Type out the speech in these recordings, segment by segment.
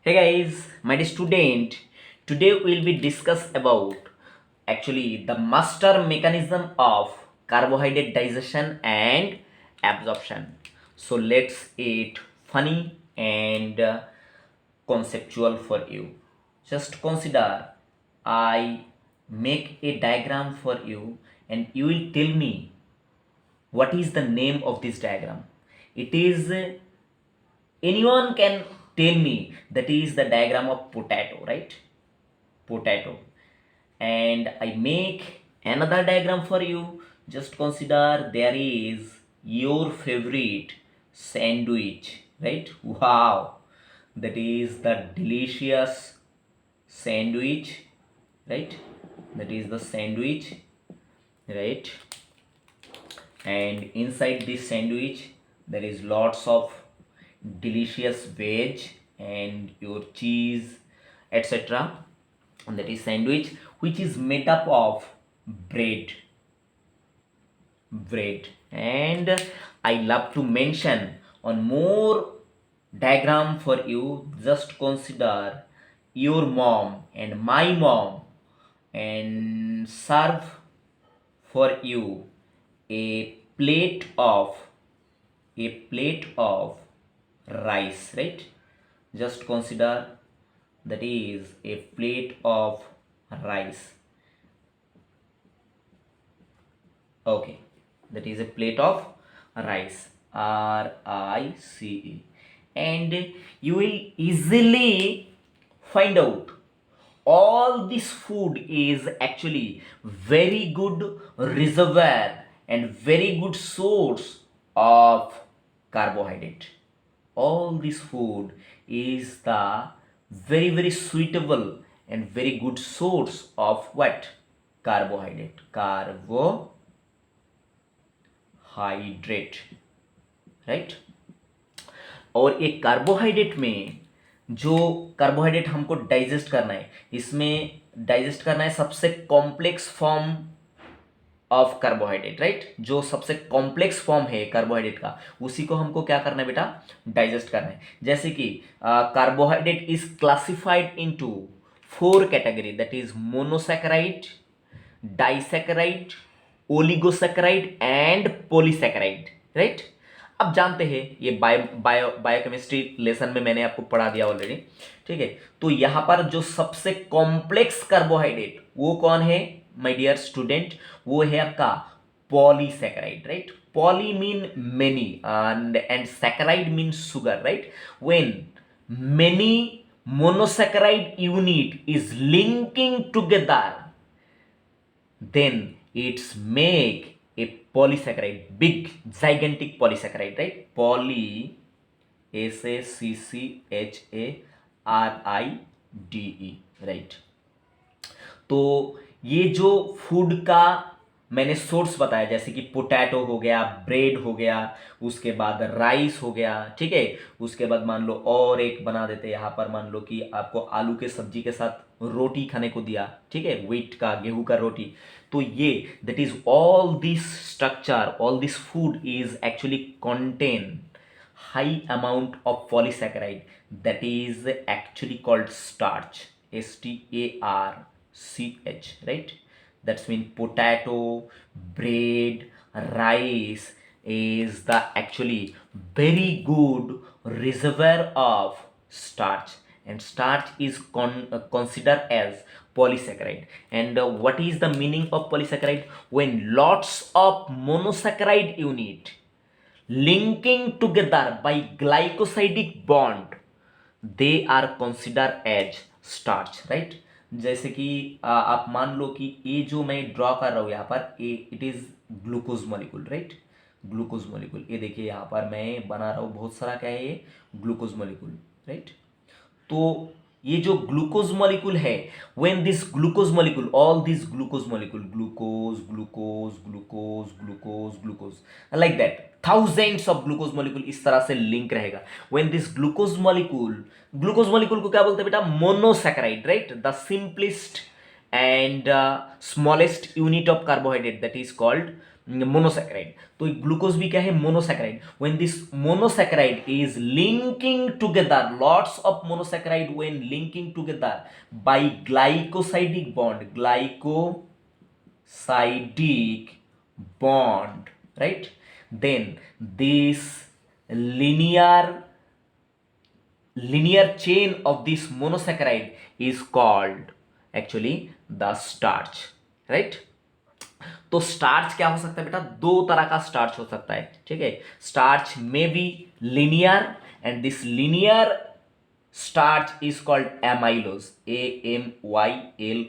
Hey guys, my dear student. Today we'll be discuss about actually the master mechanism of carbohydrate digestion and absorption. So let's it funny and conceptual for you. Just consider I make a diagram for you and you will tell me what is the name of this diagram. It is anyone can tell me that is the diagram of potato, right? Potato. And I make another diagram for you. Just consider there is your favorite sandwich, right? Wow, that is the delicious sandwich, right? That is the sandwich, right? And inside this sandwich there is lots of delicious veg and your cheese, etc. And that is sandwich, which is made up of bread. And I love to mention on more diagram for you. Just consider your mom and my mom and serve for you a plate of a plate of rice, right? Just consider that is a plate of rice. Okay, that is a plate of rice, rice. And you will easily find out all this food is actually very good reservoir and very good source of carbohydrate. All this food is the very suitable and very good source of what? Carbohydrate, right? और एक carbohydrate में जो carbohydrate हमको digest करना है, इसमें digest करना है सबसे complex form of carbohydrate, right? जो सबसे कॉम्प्लेक्स फॉर्म है कार्बोहाइड्रेट का, उसी को हमको क्या करना है बेटा? डाइजेस्ट करना है. जैसे कि carbohydrate is classified into 4 category, that is monosaccharide, disaccharide, oligosaccharide and polysaccharide, right? अब जानते हैं ये बायोकेमिस्ट्री लेसन में मैंने आपको पढ़ा दिया ऑलरेडी, ठीक है? तो यहां पर जो सबसे कॉम्प्लेक्स कार्बोहाइड्रेट वो कौन है माय डियर स्टूडेंट? वो है आपका polysaccharide, right? Poly mean many and saccharide means sugar, right? When many monosaccharide unit is linking together, then it's make a polysaccharide, big gigantic polysaccharide, right? Poly, SACCHARIDE, right? तो ये जो food का मैंने source बताया, जैसे कि potato हो गया, ब्रेड हो गया, उसके बाद राइस हो गया, ठीक है? उसके बाद मान लो और एक बना देते हैं यहाँ पर, मान लो कि आपको आलू के सब्जी के साथ रोटी खाने को दिया, ठीक है? व्हीट का, गेहूं का रोटी. तो ये that is all this structure, all this food is actually contain high amount of polysaccharide, that is actually called starch, starch, right? That's mean potato, bread, rice is the actually very good reservoir of starch, and starch is considered as polysaccharide. And what is the meaning of polysaccharide? When lots of monosaccharide unit linking together by glycosidic bond, they are considered as starch, right? जैसे कि आप मान लो कि ये जो मैं draw कर रहा हूँ यहाँ पर, ये it is glucose molecule, right? Glucose molecule, ये देखिए यहाँ पर मैं बना रहा हूँ बहुत सारा, क्या है ये? Glucose molecule, right? तो ये जो ग्लूकोज मॉलिक्यूल है, when this glucose molecule, all this glucose molecule, glucose glucose glucose glucose glucose, like that thousands of glucose molecule इस तरह से लिंक रहेगा. व्हेन दिस ग्लूकोज मॉलिक्यूल को क्या बोलते हैं बेटा? Monosaccharide, right? The simplest and smallest unit of carbohydrate, that is called monosaccharide. तो ग्लूकोज भी क्या है, monosaccharide. When this monosaccharide is linking together, lots of monosaccharide when linking together by glycosidic bond, glycosidic bond, right? Then this linear chain of this monosaccharide is called actually the starch, right? तो starch क्या हो सकता है बेटा, दो तरह का starch हो सकता है, ठीक है। स्टार्च में be linear, and this linear starch is called amylose, amylose,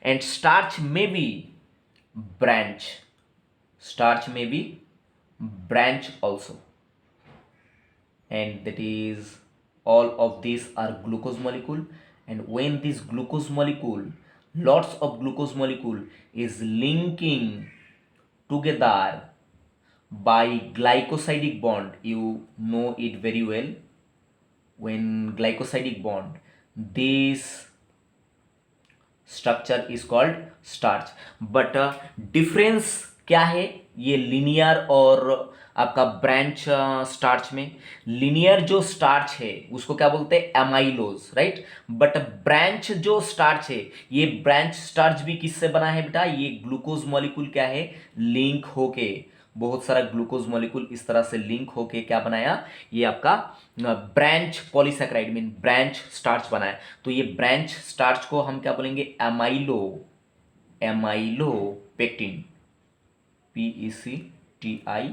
and starch may be branch, starch may be branch also, and that is all of these are glucose molecule. And when this glucose molecule, lots of glucose molecule is linking together by glycosidic bond, you know it very well, when glycosidic bond, this structure is called starch. But difference क्या है ये linear और आपका branch starch में? Linear जो starch है उसको क्या बोलते हैं, एमाइलोज, राइट। बट ब्रांच जो स्टार्च है, ये ब्रांच स्टार्च भी किससे बना है बेटा, ये ग्लूकोज मॉलिक्यूल क्या है, लिंक होके, बहुत सारा ग्लूकोज मॉलिक्यूल इस तरह से लिंक होके क्या बनाया, ये आपका branch polysaccharide mean branch starch बनाया। तो ये ब्रांच स्टार्च को हम क्या बोलेंगे, एमाइलोपेक्टिन, PECTINA,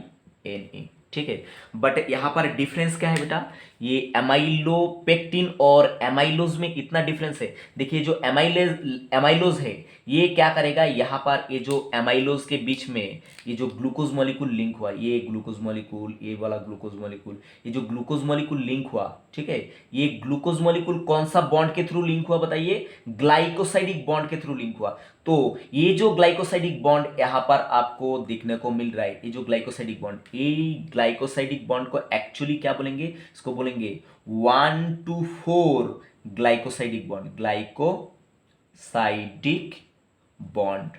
ठीक है। बट यहां पर डिफरेंस क्या है बेटा, ये एमाइलोपेक्टिन और एमाइलोज में इतना डिफरेंस है। देखिए जो एमाइलोज है ये क्या करेगा, यहां पर ये जो एमाइलोज के बीच में ये जो ग्लूकोज मॉलिक्यूल लिंक हुआ, ये ग्लूकोज मॉलिक्यूल, ये वाला ग्लूकोज मॉलिक्यूल, ये जो ग्लूकोज मॉलिक्यूल लिंक हुआ, ठीक है, ये ग्लूकोज मॉलिक्यूल कौन सा बॉन्ड के थ्रू लिंक हुआ बताइए, ग्लाइकोसाइडिक बॉन्ड के थ्रू लिंक हुआ। तो ये जो ग्लाइकोसाइडिक बॉन्ड यहां पर आपको दिखने को मिल रहा है, ये जो ग्लाइकोसाइडिक बॉन्ड, ये ग्लाइकोसाइडिक बॉन्ड को एक्चुअली क्या बोलेंगे, इसको बोलेंगे 1 to 4 glycosidic bond, glycosidic bond,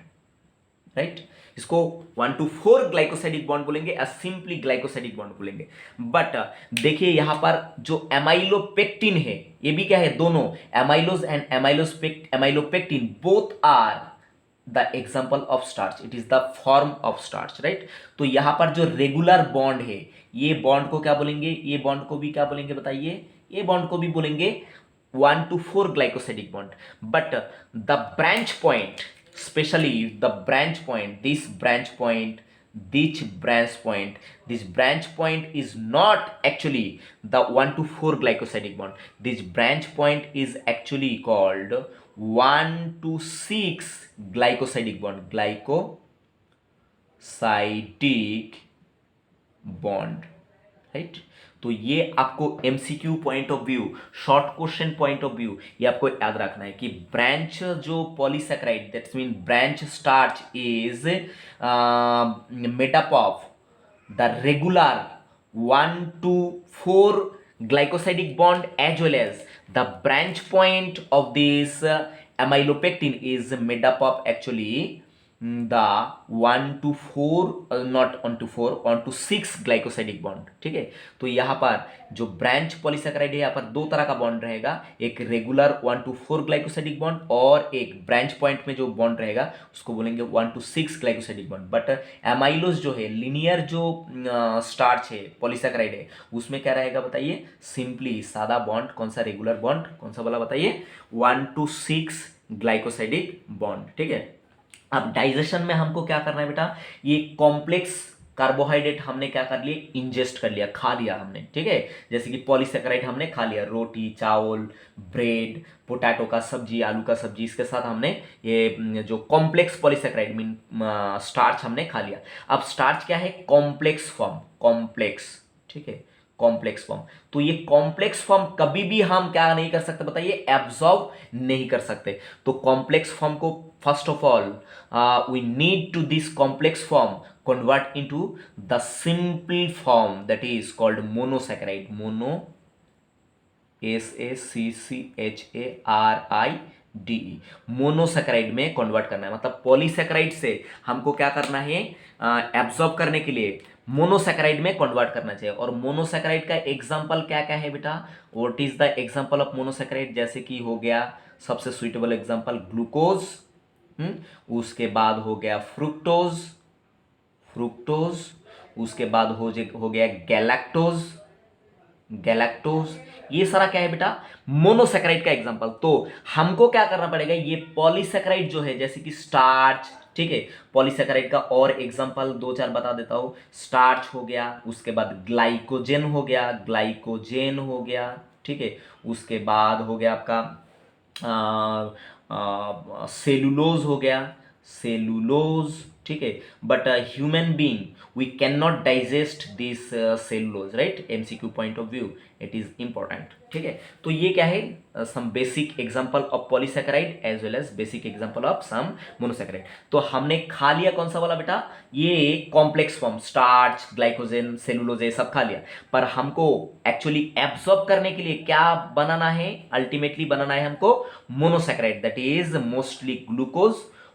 right. इसको 1 to 4 ग्लाइकोसाइडिक बॉन्ड बोलेंगे या सिंपली ग्लाइकोसाइडिक बॉन्ड बोलेंगे। बट देखिए यहां पर जो एमाइलोपेक्टिन है, ये भी क्या है, दोनों amylose and amylopectin both are the example of starch, it is the form of starch, right. तो यहां पर जो रेगुलर बॉन्ड है, ये बॉन्ड को क्या बोलेंगे, ये बॉन्ड को भी क्या बोलेंगे बताइए, ये बॉन्ड को भी बोलेंगे 1 to 4 glycosidic bond. But the branch point, especially the branch point, this branch point is not actually the 1 to 4 glycosidic bond. This branch point is actually called 1 to 6 glycosidic bond, glycosidic bond, right? तो ये आपको MCQ point of view, short question point of view, ये आपको याद रखना है कि branch जो polysaccharide, that's mean branch starch is made up of the regular 1 to 4 glycosidic bond as well as the branch point of this amylopectin is made up of actually the 1 to 4 not 1 to 4 1 to 6 glycosidic bond, ठीक है। तो यहाँ पर जो branch polysaccharide है, यहाँ पर दो तरह का बॉन्ड रहेगा, एक रेगुलर 1 to 4 ग्लाइकोसाइडिक बॉन्ड और एक ब्रांच पॉइंट में जो बॉन्ड रहेगा उसको बोलेंगे 1 to 6 glycosidic bond. But amylose जो है, लिनियर जो स्टार्च है, पॉलीसैकेराइड है, उसमें क्या रहेगा बताइए, सिंपली सादा बॉन्ड, कौन सा रेगुलर बॉन्ड, कौन सा वाला बताइए, 1 to 6 ग्लाइकोसाइडिक बॉन्ड, ठीक है। अब डाइजेशन में हमको क्या करना है बेटा, ये कॉम्प्लेक्स कार्बोहाइड्रेट हमने क्या कर लिए, इंजेस्ट कर लिया, खा लिया हमने, ठीक है। जैसे कि पॉलीसैकेराइड हमने खा लिया, रोटी, चावल, ब्रेड, पोटैटो का सब्जी, आलू का सब्जी, इसके साथ हमने ये जो कॉम्प्लेक्स पॉलीसैकेराइड मीन स्टार्च हमने खा लिया। अब स्टार्च क्या है, कॉम्प्लेक्स फॉर्म, कॉम्प्लेक्स, ठीक है, कॉम्प्लेक्स फॉर्म। तो ये कॉम्प्लेक्स फॉर्म कभी भी हम क्या नहीं कर सकते बताइए, एब्जॉर्ब नहीं कर सकते। तो कॉम्प्लेक्स फॉर्म को first of all we need to this complex form convert into the simple form that is called monosaccharide, MONOSACCHARIDE, monosaccharide में कन्वर्ट करना है। मतलब पॉलीसेक्राइड से हमको क्या करना है, एब्जॉर्ब करने के लिए मोनोसेक्राइड में कन्वर्ट करना चाहिए। और मोनोसेक्राइड का एग्जांपल क्या क्या है बेटा, what is the example of monosaccharide, जैसे कि हो गया सबसे सुइटेबल एग्जांपल ग्लूकोज, उसके बाद हो गया फ्रुक्टोज, उसके बाद हो गया गैलेक्टोज, ये सारा क्या है बेटा, मोनोसेक्राइड का एग्जांपल। तो हमको क्या करना पड़ेगा, ये पॉलीसेक्राइड जो है जैसे कि स्टार्च, ठीक है, पॉलीसेक्राइड का और एग्जांपल दो चार बता देता हूं। स्टार्च हो गया, उसके बाद ग्लाइकोजेन हो गया, ठीक है, उसके बाद हो गया आपका सेलुलोज हो गया, ठीक है। But human being we can not digest this cellulose, right, MCQ point of view it is important, ठीक है। तो ये क्या है, some basic example of polysaccharide as well as basic example of some monosaccharide. तो हमने खा लिया कौन सा वाला बेटा, ये complex form, starch, glycogen, cellulose, ये सब खा लिया। पर हमको एक्चुअली एब्सॉर्ब करने के लिए क्या बनाना है, अल्टीमेटली बनाना है हमको monosaccharide, that is mostly glucose,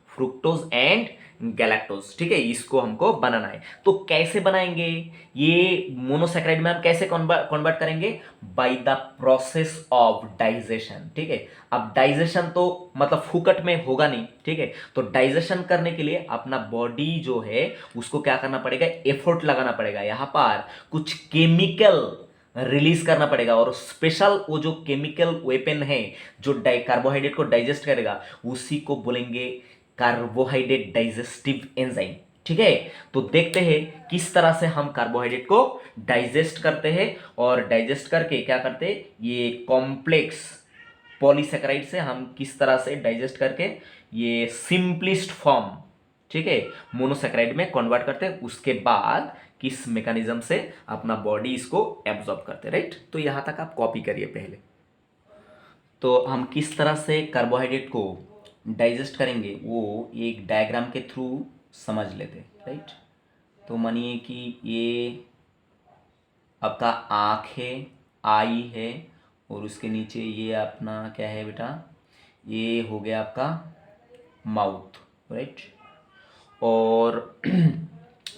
fructose and galactose, ठीक है, इसको हमको बनाना है। तो कैसे बनाएंगे ये मोनोसेक्राइड में, हम कैसे कन्वर्ट करेंगे, by the process of digestion, ठीक है। अब डाइजेशन तो मतलब फुकट में होगा नहीं, ठीक है, तो डाइजेशन करने के लिए अपना बॉडी जो है उसको क्या करना पड़ेगा, एफर्ट लगाना पड़ेगा, यहां पर कुछ केमिकल रिलीज करना पड़ेगा। और स्पेशल वो जो केमिकल वेपन है जो कार्बोहाइड्रेट को डाइजेस्ट करेगा, उसी को बोलेंगे कार्बोहाइड्रेट डाइजेस्टिव एंजाइम, ठीक है। तो देखते हैं किस तरह से हम कार्बोहाइड्रेट को डाइजेस्ट करते हैं, और डाइजेस्ट करके क्या करते हैं, ये कॉम्प्लेक्स पॉलीसेकेराइड से हम किस तरह से डाइजेस्ट करके ये सिंपलिस्ट फॉर्म, ठीक है, मोनोसेकेराइड में कन्वर्ट करते हैं। उसके बाद किस मैकेनिज्म से अपना बॉडी इसको एब्जॉर्ब करते, राइट। तो यहां तक आप कॉपी करिए पहले। तो हम किस तरह से कार्बोहाइड्रेट को डाइजेस्ट करेंगे वो एक डायग्राम के थ्रू समझ लेते, राइट। तो मानिए कि ये आपका आँख है, आई है, और उसके नीचे ये अपना क्या है बेटा, ये हो गया आपका माउथ, राइट। और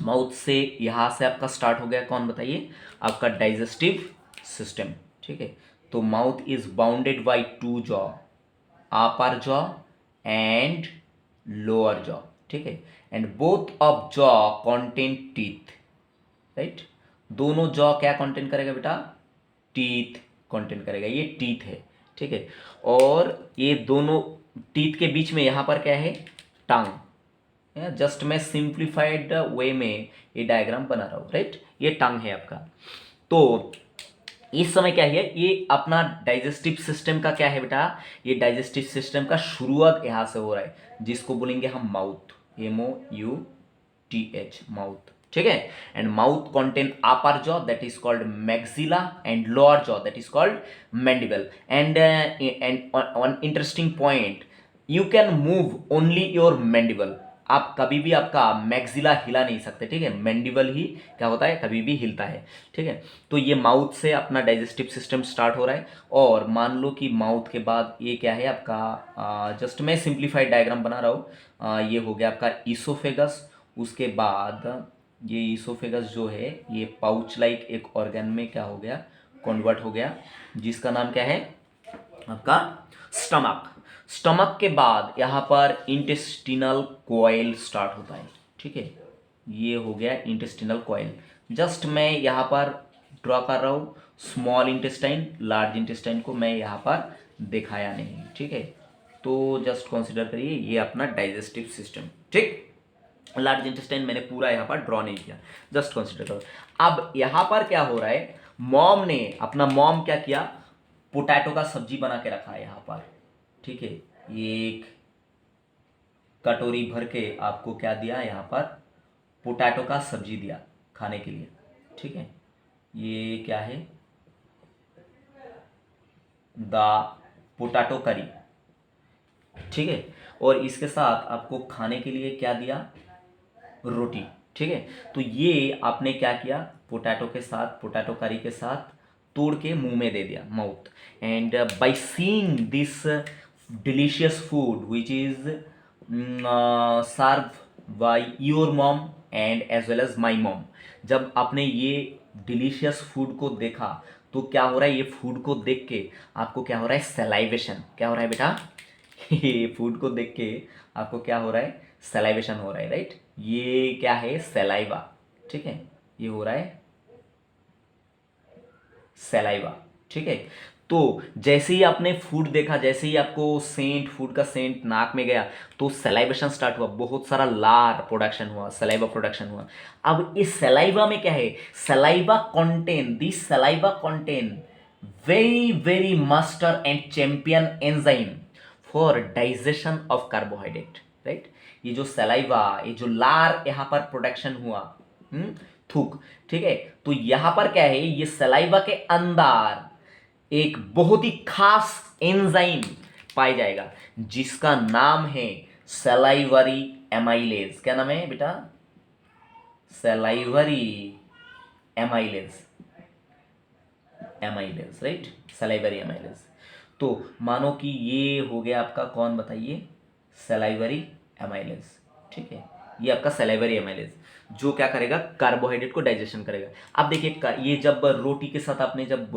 माउथ से यहाँ से आपका स्टार्ट हो गया कौन बताइए, आपका डाइजेस्टिव सिस्टम, ठीक है। तो mouth is bounded by two jaw, upper jaw and lower jaw, ठीक है, and both of jaw contain teeth, right. दोनों जॉ क्या कंटेन करेगा बेटा, टीथ कंटेन करेगा, ये टीथ है, ठीक है। और ये दोनों टीथ के बीच में यहाँ पर क्या है, टंग, जस्ट मैं सिंप्लीफाइड वे में ये डायग्राम बना रहा हूँ, राइट। ये टंग है आपका। तो इस समय क्या है, ये अपना डाइजेस्टिव सिस्टम का क्या है बेटा, ये डाइजेस्टिव सिस्टम का शुरुआत यहाँ से हो रहा है, जिसको बोलेंगे हम माउथ, MOUTH, माउथ, ठीक है। And mouth contain upper jaw that is called maxilla and lower jaw that is called mandible. And one interesting point, you can move only your mandible, आप कभी भी आपका मैक्सिला हिला नहीं सकते, ठीक है, मैंडिबल ही क्या होता है, कभी भी हिलता है, ठीक है। तो ये माउथ से अपना डाइजेस्टिव सिस्टम स्टार्ट हो रहा है। और मान लो कि माउथ के बाद ये क्या है आपका, जस्ट मैं सिंप्लीफाइड डायग्राम बना रहा हूँ, ये हो गया आपका ईसोफेगस। उसके बाद ये ईसोफेगस जो है ये पाउच लाइक एक ऑर्गन में क्या हो गया, कन्वर्ट हो गया, जिसका नाम क्या है आपका स्टमक। स्टमक के बाद यहाँ पर इंटेस्टिनल कॉइल स्टार्ट होता है, ठीक है, ये हो गया इंटेस्टिनल कॉइल। जस्ट मैं यहाँ पर ड्रॉ कर रहा हूँ, स्मॉल इंटेस्टाइन लार्ज इंटेस्टाइन को मैं यहाँ पर दिखाया नहीं, ठीक है। तो जस्ट कंसिडर करिए ये अपना डाइजेस्टिव सिस्टम, ठीक। लार्ज इंटेस्टाइन मैंने पूरा यहाँ पर ड्रॉ नहीं किया, जस्ट कंसिडर करो। अब यहाँ पर क्या हो रहा है, मॉम क्या किया, पोटैटो का सब्जी बना के रखा है यहाँ पर, ठीक है। ये एक कटोरी भर के आपको क्या दिया यहाँ पर, पोटैटो का सब्जी दिया खाने के लिए, ठीक है। ये क्या है, द पोटैटो करी, ठीक है। और इसके साथ आपको खाने के लिए क्या दिया, रोटी, ठीक है। तो ये आपने क्या किया, पोटैटो के साथ, पोटैटो करी के साथ तोड़ के मुंह में दे दिया, mouth. And by seeing this delicious food which is serve by your mom and as well as my mom, जब आपने ये डिलीशियस फूड को देखा तो क्या हो रहा है, ये फूड को देख के आपको क्या हो रहा है, सलाइवेशन. क्या हो रहा है बेटा? ये फूड को देख के आपको क्या हो रहा है, सलाइवेशन हो रहा है, राइट. ये क्या है, सलाइवा. ठीक है, ये हो रहा है सलाइवा. ठीक है. तो जैसे ही आपने फूड देखा, जैसे ही आपको सेंट, फूड का सेंट नाक में गया, तो सलाइवेशन स्टार्ट हुआ, बहुत सारा लार प्रोडक्शन हुआ, सलाइवा प्रोडक्शन हुआ. अब इस सलाइवा में क्या है, saliva contain, this saliva contain very very master and champion enzyme for digestion of carbohydrate, right. ये जो सलाइवा, ये जो लार यहाँ पर प्रोडक्शन हुआ, थूक, ठीक है. तो यहां पर क्या है, ये सलाइवा के अंदर एक बहुत ही खास एंजाइम पाया जाएगा जिसका नाम है सलाइवरी एमाइलेज. क्या नाम है बेटा? Salivary amylase. Amylase, right, salivary amylase. तो मानो कि ये हो गया आपका, कौन बताइए, सलाइवरी एमाइलेज. ठीक है, ये आपका सलाइवरी एमाइलेज जो क्या करेगा, कार्बोहाइड्रेट को डाइजेशन करेगा. अब देखिए, ये जब रोटी के साथ आपने जब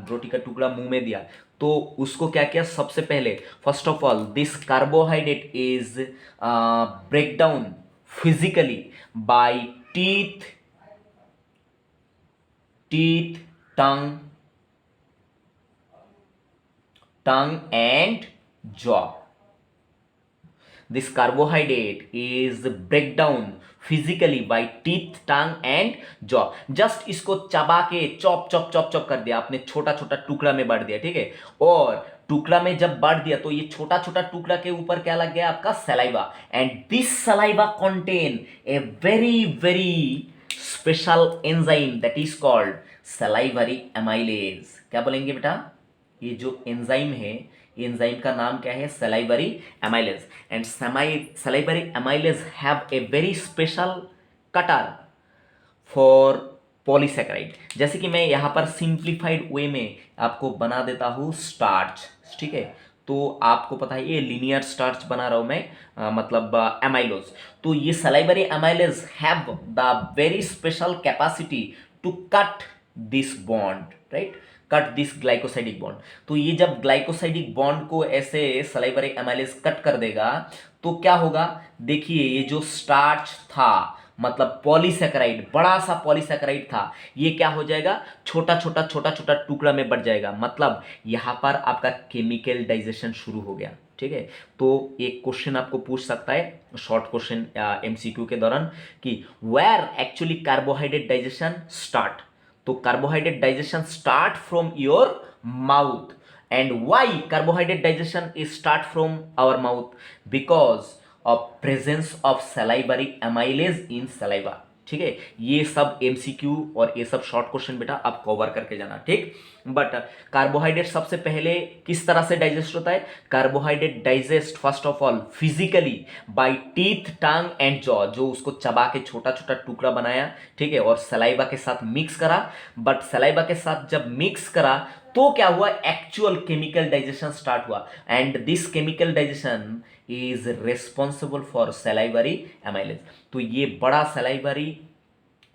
रोटी का टुकड़ा मुंह में दिया तो उसको क्या किया, सबसे पहले first of all this carbohydrate is break down physically by teeth, tongue and jaw. This carbohydrate is break down physically by teeth, tongue and jaw. Just इसको चबा के चॉप चॉप चॉप चॉप कर दिया आपने, छोटा छोटा टुकड़ा में बांट दिया. ठीक है, और टुकड़ा में जब बांट दिया तो ये छोटा छोटा टुकड़ा के ऊपर क्या लग गया, आपका saliva. And this saliva contain a very very special enzyme that is called salivary amylase. क्या बोलेंगे बेटा? ये जो एंजाइम है, एंजाइम का नाम क्या है, salivary amylase. And salivary amylase have a very special cutter for polysaccharide. जैसे कि मैं यहाँ पर सिंप्लीफाइड वे में आपको बना देता हूँ स्टार्च. ठीक है, तो आपको पता है ये लीनियर स्टार्च बना रहा हूँ मैं, मतलब एमाइलोज. तो ये salivary amylase have the very special capacity to cut this bond, right, cut this glycosidic bond. तो ये जब ग्लाइकोसाइडिक बॉन्ड को ऐसे सलाइवरी एमाइलेज कट कर देगा तो क्या होगा, देखिए ये जो स्टार्च था, मतलब पॉलीसेकेराइड, बड़ा सा पॉलीसेकेराइड था, ये क्या हो जाएगा, छोटा छोटा छोटा छोटा टुकड़ा में बढ़ जाएगा. मतलब यहां पर आपका केमिकल डाइजेशन शुरू हो गया. ठीक है, तो एक क्वेश्चन आपको पूछ सकता है, शॉर्ट क्वेश्चन एमसीक्यू के दौरान, कि where actually carbohydrate digestion start. तो carbohydrate digestion start from your mouth. And why carbohydrate digestion is start from our mouth? Because of presence of salivary amylase in saliva. ठीक है, ये सब MCQ और ये सब शॉर्ट क्वेश्चन बेटा आप कवर करके जाना. ठीक, बट कार्बोहाइड्रेट सबसे पहले किस तरह से डाइजेस्ट होता है, carbohydrate digest first of all physically by teeth, tongue and jaw, जो उसको चबा के छोटा छोटा टुकड़ा बनाया. ठीक है, और सलाइवा के साथ मिक्स करा. बट सलाइवा के साथ जब मिक्स करा तो क्या हुआ, एक्चुअल केमिकल डाइजेशन स्टार्ट हुआ. And this chemical digestion is responsible for salivary amylase. तो ये बड़ा सलाइवरी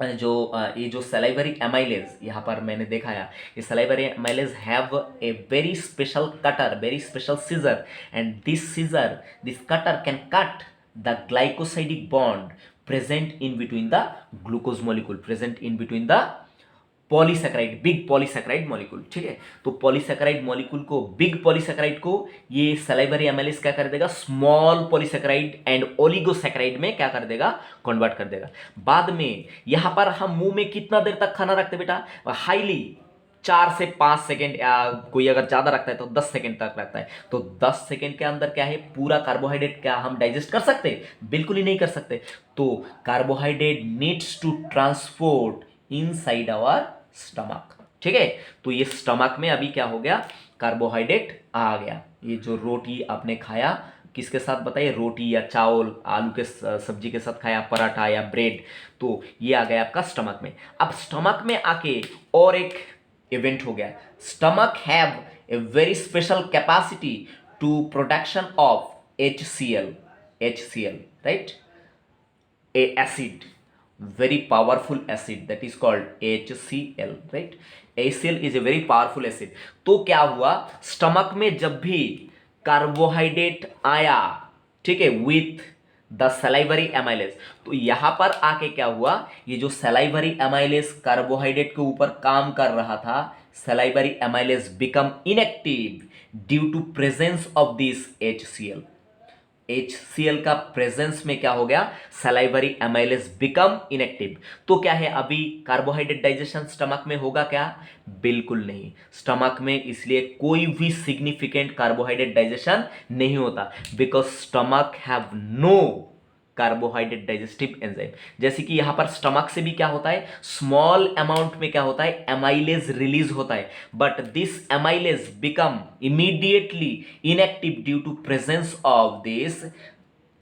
ये जो सलाइवरी एमाइलेज यहाँ पर मैंने दिखाया, ये salivary amylase have a very special cutter, very special scissor. And this cutter can cut the glycosidic bond present in between the glucose molecule, present in between the polysaccharide, big polysaccharide molecule. ठीक है, तो polysaccharide molecule को, big polysaccharide को ये salivary amylase क्या कर देगा, small polysaccharide and oligosaccharide में क्या कर देगा, कन्वर्ट कर देगा. बाद में यहां पर हम मुंह में कितना देर तक खाना रखते बेटा, हाईली 4 से 5 सेकेंड, या कोई अगर ज्यादा रखता है तो 10 सेकेंड तक रखता है. तो 10 सेकेंड के अंदर क्या है, पूरा कार्बोहाइड्रेट क्या हम डाइजेस्ट कर सकते हैं? बिल्कुल ही नहीं कर सकते. तो carbohydrate needs to transport inside our stomach. ठीक है, तो ये स्टमक में अभी क्या हो गया, कार्बोहाइड्रेट आ गया. ये जो रोटी आपने खाया किसके साथ बताइए, रोटी या चावल, आलू के सब्जी के साथ खाया, पराठा या ब्रेड, तो ये आ गया आपका स्टमक में. अब स्टमक में आके और एक इवेंट हो गया। Stomach have a very special capacity to production of HCl, HCl, right? A acid, very powerful acid, that is called HCl, right? HCl is a very powerful acid. तो क्या हुआ, स्टमक में जब भी कार्बोहाइड्रेट आया, ठीक है, विथ द सलाइवरी एमाइलेज, तो यहां पर आके क्या हुआ, ये जो सलाइवरी एमाइलेज कार्बोहाइड्रेट के ऊपर काम कर रहा था, salivary amylase become inactive due to presence of this HCl। HCl का प्रेजेंस में क्या हो गया, सलाइवरी एमाइलेज बिकम इनएक्टिव। तो क्या है, अभी कार्बोहाइड्रेट डाइजेशन स्टमक में होगा क्या, बिल्कुल नहीं, स्टमक में इसलिए कोई भी सिग्निफिकेंट कार्बोहाइड्रेट डाइजेशन नहीं होता, because stomach have no carbohydrate digestive enzyme. जैसे कि यहां पर स्टमक से भी क्या होता है, स्मॉल अमाउंट में क्या होता है, एमाइलेज रिलीज होता है, but this amylase become immediately inactive due to presence of this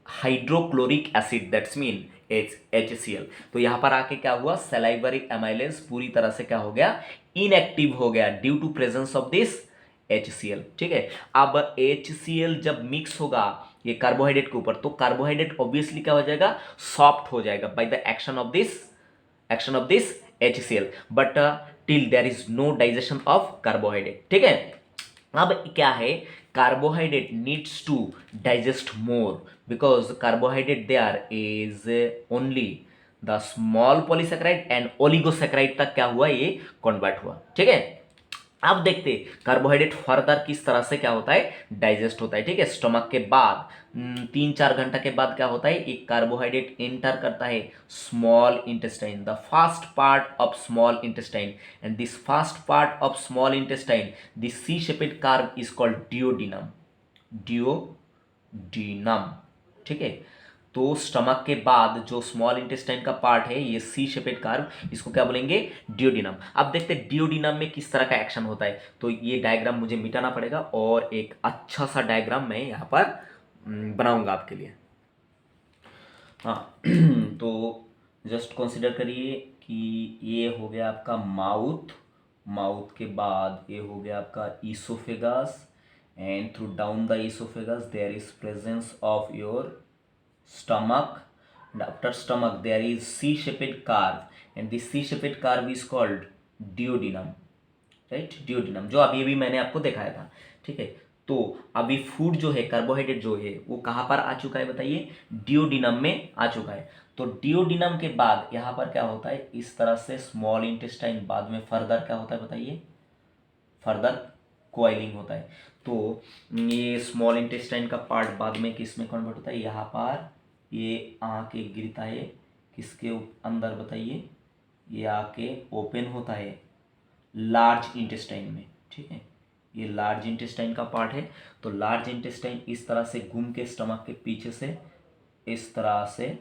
hydrochloric acid, that's mean HCl। तो यहां पर आके क्या हुआ, सलाइवरी एमाइलेज पूरी तरह से क्या हो गया, इनएक्टिव हो गया due to presence of this HCl, ठीक है। अब HCl जब मिक्स होगा ये कार्बोहाइड्रेट के ऊपर, तो कार्बोहाइड्रेट ऑब्वियसली क्या हो जाएगा, सॉफ्ट हो जाएगा by the action of this HCl, but till there is no digestion of carbohydrate, ठीक है। अब क्या है, carbohydrate needs to digest more, because carbohydrate there is only the small polysaccharide and oligosaccharide तक क्या हुआ, ये कन्वर्ट हुआ, ठीक है। अब देखते कार्बोहाइड्रेट फर्दर किस तरह से क्या होता है, डाइजेस्ट होता है, ठीक है। स्टमक के बाद 3-4 घंटा के बाद क्या होता है, एक कार्बोहाइड्रेट एंटर करता है small intestine, the fast part of small intestine, and this fast part of small intestine, this C shaped curve is called duodenum, duodenum, ठीक है। तो स्टमक के बाद जो स्मॉल इंटेस्टाइन का पार्ट है, ये सी शेपेड कार्ब, इसको क्या बोलेंगे, डियोडिनम। अब देखते हैं डियोडिनम में किस तरह का एक्शन होता है। तो ये डायग्राम मुझे मिटाना पड़ेगा और एक अच्छा सा डायग्राम मैं यहाँ पर बनाऊंगा आपके लिए। हाँ तो जस्ट कंसिडर करिए कि ये हो गया आपका माउथ, माउथ के बाद ये हो गया आपका oesophagus, and through down the oesophagus there is presence of your stomach, and after stomach there is C-shaped curve and this C-shaped curve is called duodenum, right, duodenum, जो अभी अभी मैंने आपको दिखाया था, ठीक है। तो अभी फूड जो है, कार्बोहाइड्रेट जो है, वो कहाँ पर आ चुका है बताइए, डियोडिनम में आ चुका है। तो डियोडिनम के बाद यहाँ पर क्या होता है, इस तरह से स्मॉल इंटेस्टाइन, बाद में फर्दर क्या होता है बताइए, फर्दर कोइलिंग होता है। तो ये स्मॉल इंटेस्टाइन का पार्ट बाद में किस में कन्वर्ट होता है, यहाँ पर ये आके गिरता है किसके अंदर बताइए, ये आके ओपन होता है लार्ज इंटेस्टाइन में, ठीक है। ये लार्ज इंटेस्टाइन का पार्ट है। तो लार्ज इंटेस्टाइन इस तरह से घूम के स्टमक के पीछे से इस तरह से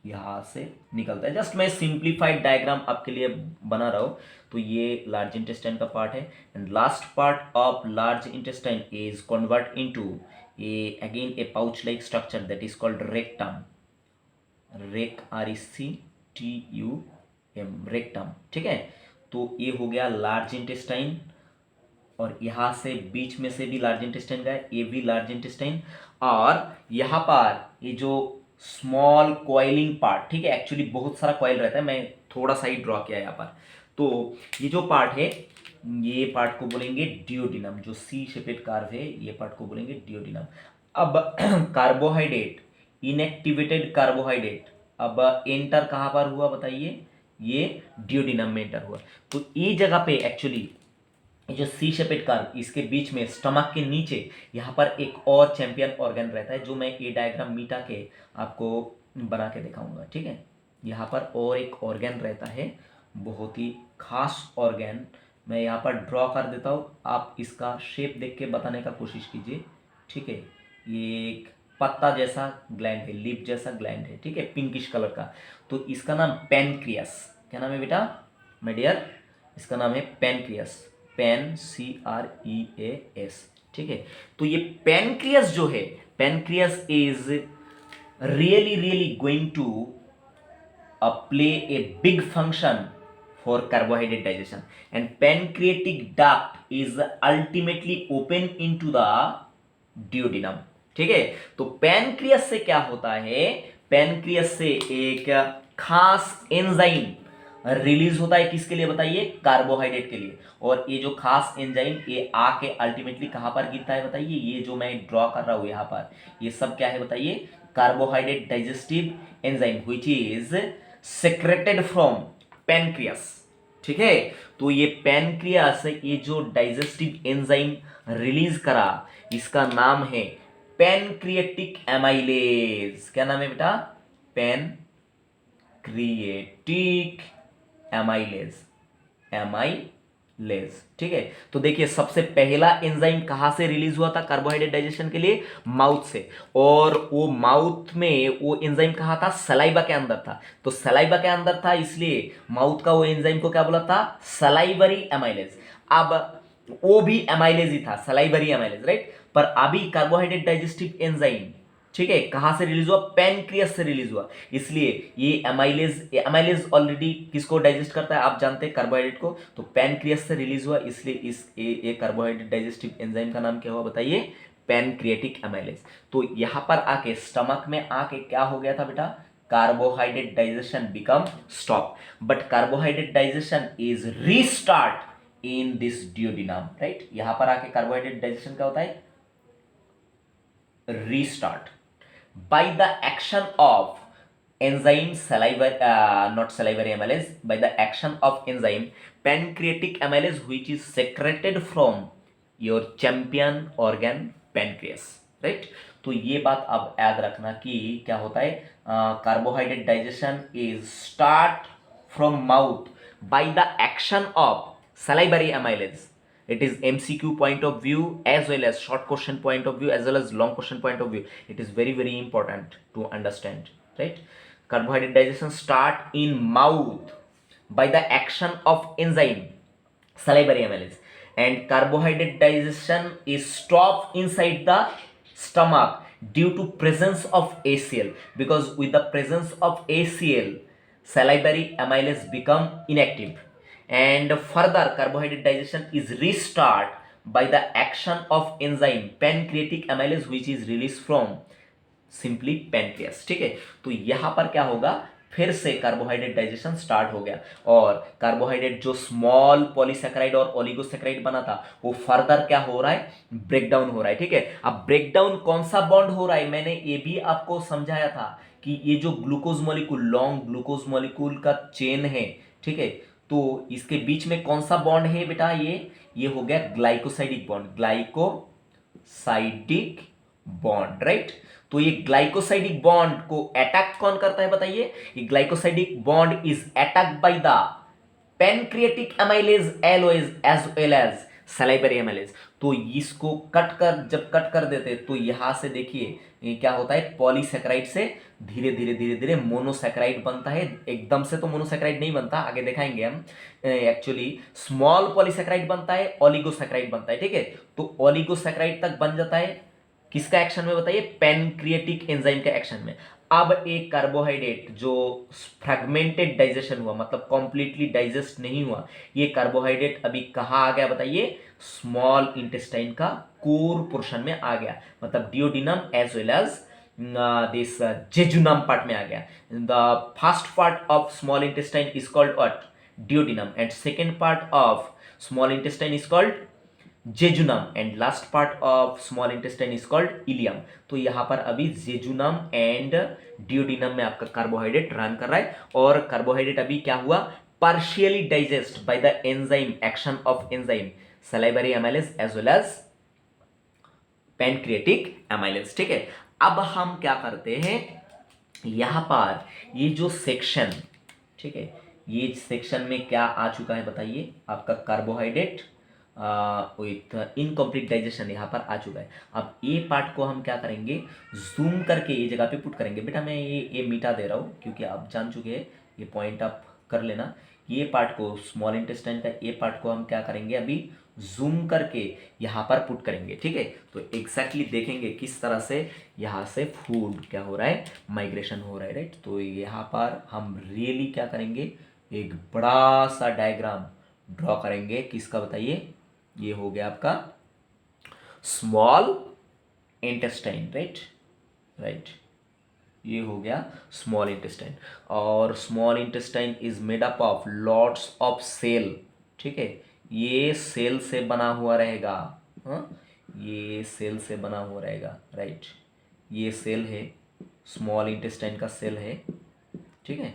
यहाँ से निकलता है। जस्ट मैं सिंप्लीफाइड डायग्राम आपके लिए बना रहा हूँ। तो ये लार्ज इंटेस्टाइन का पार्ट है, and last part of large intestine is convert into a again a pouch like structure that is called rectum, rec RECTUM, rectum, ठीक है। तो ये हो गया लार्ज इंटेस्टाइन, और यहाँ से बीच में से भी लार्ज इंटेस्टाइन गया, ये भी लार्ज इंटेस्टाइन, और यहाँ पर ये जो स्मॉल कॉइलिंग पार्ट, ठीक है, एक्चुअली बहुत सारा कॉइल रहता है, मैं थोड़ा सा ही ड्रॉ किया यहाँ पर। तो ये जो पार्ट है, ये पार्ट को बोलेंगे डियोडिनम, जो सी शेपेड कार्व है, ये पार्ट को बोलेंगे डियोडिनम। अब कार्बोहाइड्रेट, इनएक्टिवेटेड कार्बोहाइड्रेट अब एंटर कहाँ पर हुआ बताइए, ये डियोडिनम में एंटर हुआ। तो ये जगह पे एक्चुअली जो सी शेपेड कार्व, इसके बीच में स्टमक के नीचे यहाँ पर एक और चैंपियन ऑर्गन रहता है, जो मैं ये डायग्राम मिटा के आपको बना के दिखाऊंगा, ठीक है। यहाँ पर और एक ऑर्गन रहता है, बहुत ही खास ऑर्गन, मैं यहाँ पर ड्रॉ कर देता हूँ, आप इसका शेप देख के बताने का कोशिश कीजिए, ठीक है। ये एक पत्ता जैसा ग्लैंड है, लीफ जैसा ग्लैंड है, ठीक है, पिंकिश कलर का। तो इसका नाम पैनक्रियास, क्या नाम है बेटा, माय डियर, इसका नाम है पैनक्रियास, CREAS, ठीक है। तो ये पैनक्रियास जो है, pancreas is really going to play a big function for carbohydrate digestion, and pancreatic duct is ultimately open into the duodenum. ठीक है, तो पैनक्रियस से क्या होता है, पैनक्रियस से एक खास एंजाइम रिलीज होता है, किसके लिए बताइए, कार्बोहाइड्रेट के लिए। और ये जो खास एंजाइम ये आके अल्टीमेटली कहां पर गिरता है बताइए, ये जो मैं ड्रॉ कर रहा हूं यहां पर, ये सब क्या है बताइए, carbohydrate digestive enzyme which is secreted from pancreas. ठीक है, तो ये पैनक्रियास ये जो डाइजेस्टिव एंजाइम रिलीज करा, इसका नाम है पैनक्रिएटिक एमाइलेज। क्या नाम है बेटा, पैनक्रिएटिक एमाइलेज, एमाइलेज। ठीक है, तो देखिए सबसे पहला एंजाइम कहां से रिलीज हुआ था कार्बोहाइड्रेट डाइजेशन के लिए, माउथ से। और वो माउथ में वो एंजाइम कहां था, सलाइवा के अंदर था। तो सलाइवा के अंदर था इसलिए माउथ का वो एंजाइम को क्या बोला था, सलाइवरी एमाइलेज। अब वो भी एमाइलेज ही था, सलाइवरी एमाइलेज, राइट। पर अभी कार्बोहाइड्रेट डाइजेस्टिव एंजाइम, ठीक है, कहां से रिलीज हुआ, पैनक्रियास से रिलीज हुआ। इसलिए ये एमाइलेज ऑलरेडी किसको डाइजेस्ट करता है, आप जानते हैं, कार्बोहाइड्रेट को। तो पैनक्रियास से रिलीज हुआ, इसलिए इस ये कार्बोहाइड्रेट डाइजेस्टिव एंजाइम का नाम क्या हुआ बताइए, पैनक्रिएटिक एमाइलेज। तो यहां पर आके स्टमक में आके क्या हो गया था बेटा, carbohydrate digestion become stop, but carbohydrate digestion is restart in this duodenum, right. यहां पर आके कार्बोहाइड्रेट डाइजेशन क्या होता है, restart by the action of enzyme not salivary amylase, by the action of enzyme pancreatic amylase which is secreted from your champion organ pancreas, right। तो ये बात अब याद रखना कि क्या होता है, carbohydrate digestion is start from mouth bye the action of salivary amylase. It is MCQ point of view as well as short question point of view as well as long question point of view. It is very very important to understand, right? Carbohydrate digestion start in mouth by the action of enzyme salivary amylase, and carbohydrate digestion is stopped inside the stomach due to presence of ACL, because with the presence of ACL salivary amylase become inactive, and further carbohydrate digestion is restart by the action of enzyme pancreatic amylase which is released from simply pancreas. ठीक है, तो यहां पर क्या होगा, फिर से carbohydrate digestion start हो गया, और कार्बोहाइड्रेट जो स्मॉल पॉलीसेकेराइड और ओलिगोसेकेराइड बना था वो फर्दर क्या हो रहा है, ब्रेकडाउन हो रहा है। ठीक है, अब ब्रेकडाउन कौन सा बॉन्ड हो रहा है, मैंने ये भी आपको समझाया था कि ये जो glucose molecule, long glucose molecule का चेन है, ठीक है, तो इसके बीच में कौन सा बॉन्ड है बेटा, ये हो गया glycosidic bond, glycosidic bond, right. तो ये ग्लाइकोसाइडिक बॉन्ड को अटैक कौन करता है बताइए, ये glycosidic bond is attacked by the pancreatic amylase as well as salivary amylase. तो इसको जब कट कर देते तो यहां से देखिए ये क्या होता है, पॉलीसेकेराइड से धीरे धीरे मोनोसेकेराइड बनता है। एकदम से तो मोनोसेकेराइड नहीं बनता, आगे दिखाएंगे हम। एक्चुअली स्मॉल पॉलीसेकेराइड बनता है, ओलिगोसेकेराइड बनता है। ठीक है, तो ओलिगोसेकेराइड तक बन जाता है किसका एक्शन में बताइए, पैनक्रिएटिक एंजाइम के एक्शन में। अब एक कार्बोहाइड्रेट जो फ्रेगमेंटेड डाइजेशन हुआ, मतलब कंप्लीटली डाइजेस्ट नहीं हुआ, ये कार्बोहाइड्रेट अभी कहाँ आ गया बताइए, स्मॉल इंटेस्टाइन का कोर पोर्शन में आ गया, मतलब duodenum as well as this jejunum part में आ गया। The first part of small intestine is called what, duodenum, and second part of small intestine is called jejunum, and last part of small intestine is called ileum. तो यहां पर अभी jejunum and डियोडिनम में आपका carbohydrate run कर रहा है, और कार्बोहाइड्रेट अभी क्या हुआ, partially digest by the enzyme, action of enzyme salivary amylase as well as pancreatic amylase. ठीक है, अब हम क्या करते हैं, यहां पर ये जो सेक्शन, ठीक है, ये सेक्शन में क्या आ चुका है बताइए, आपका कार्बोहाइड्रेट विथ इनकम्प्लीट डाइजेशन यहाँ पर आ चुका है। अब ये पार्ट को हम क्या करेंगे, जूम करके ये जगह पे पुट करेंगे। बेटा मैं ये मिटा दे रहा हूँ क्योंकि आप जान चुके हैं, ये पॉइंट आप कर लेना। ये पार्ट को, स्मॉल इंटेस्टाइन का ये पार्ट को हम क्या करेंगे, अभी जूम करके यहाँ पर पुट करेंगे। ठीक है, तो एग्जैक्टली देखेंगे किस तरह से यहाँ से फूड क्या हो रहा है, माइग्रेशन हो रहा है, राइट। तो यहाँ पर हम रियली क्या करेंगे, एक बड़ा सा डायग्राम ड्रॉ करेंगे किसका बताइए, ये हो गया आपका स्मॉल इंटेस्टाइन, राइट राइट, ये हो गया स्मॉल इंटेस्टाइन। और small intestine is made up of lots of cell, ठीक है, ये सेल से बना हुआ रहेगा। हाँ, ये सेल से बना हुआ रहेगा, राइट, ये सेल है, स्मॉल इंटेस्टाइन का सेल है, ठीक है,